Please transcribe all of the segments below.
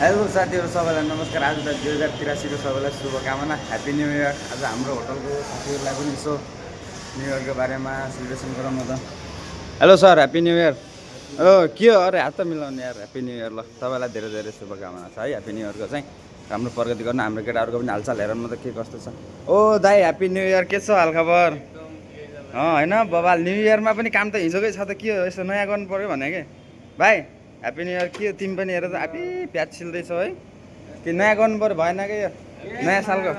Hello साथीहरू सबैलाई नमस्कार। आज त 2083 को सबैलाई शुभकामना, ह्याप्पी न्यू इयर। आज हाम्रो होटलको साथीहरूलाई पनि यसो न्यू इयरको बारेमा सेलिब्रेसन गरौँ न त। Hello sir, happy new year. हो के हो, अरे हात त मिलाउने यार। Happy new year. ल तपाईँलाई धेरै धेरै शुभकामना छ है ह्याप्पी न्यू इयरको चाहिँ। राम्रो प्रगति गर्नु, हाम्रो केटाहरूको पनि हालचाल हेरौँ न त के कस्तो छ। ओ दाइ ह्याप्पी न्यू इयर, के छ हालखबर? होइन बबाल, न्यू इयरमा पनि काम त हिजोकै छ त, के हो यसो नयाँ गर्नु पऱ्यो भने के भाइ। Happy new year. के हो तिमी पनि हेर त, हाप्पी प्याज छिल्दैछौ है। कि नयाँ गर्नु पऱ्यो, भएन क्या यो नयाँ सालको।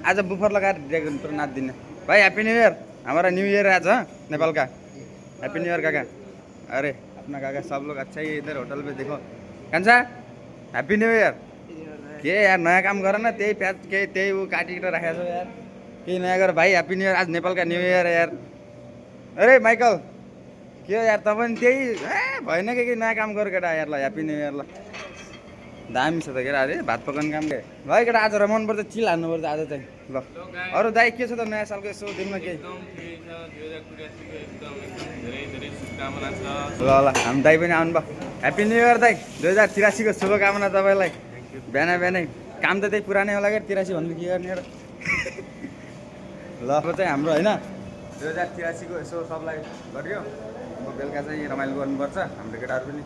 आज बुफर लगाएर ड्रेगन पुरो नाच्दिने भाइ। Happy new year. हमारा न्यू ईयर आज हाँ नेपाल का। हैप्पी न्यू ईयर काका। अरे अपना काका सब लोग अच्छा ही इधर होटल पे देखो कंसा। Happy new year. के यार नयाँ काम गर न, त्यही प्याज के त्यही ऊ काटिएर राखेको छौ यार। केही नयाँ गर भाइ। Happy new year. आज नेपाल का न्यू ईयर यार। अरे माइकल के हो यार, त पनि त्यही भएन के नयाँ काम गर केटा यार। ल ह्याप्पी न्यू ईयर। ल दामी छ त केटा। अरे भात पकाउने काम के भाइ केटा। आज रमाउनु पर्छ, चिल हान्नुपर्छ आज चाहिँ। ल अरू दाइ के छ त नयाँ सालको यसो दिनमा केही? ल ल हामी दाइ पनि आउनु भयो। ह्याप्पी न्यू इयर दाइ। 2083 को शुभकामना तपाईँलाई। बिहान बिहानै काम त त्यही पुरानै होला क्या, 83 भन्नु के गर्ने र। ल अब चाहिँ हाम्रो होइन 2083 को यसो सबलाई गरियो। अब बेलुका चाहिँ रमाइलो गर्नुपर्छ, हाम्रो केटाहरू पनि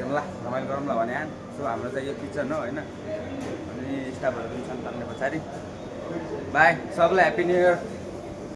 ल रमाइलो गरौँ ल भने। सो हाम्रो चाहिँ यो किचन हो होइन, अनि स्टाफहरू पनि छन् थाल्ने पछाडि। बाई सबलाई ह्याप्पी न्यू इयर।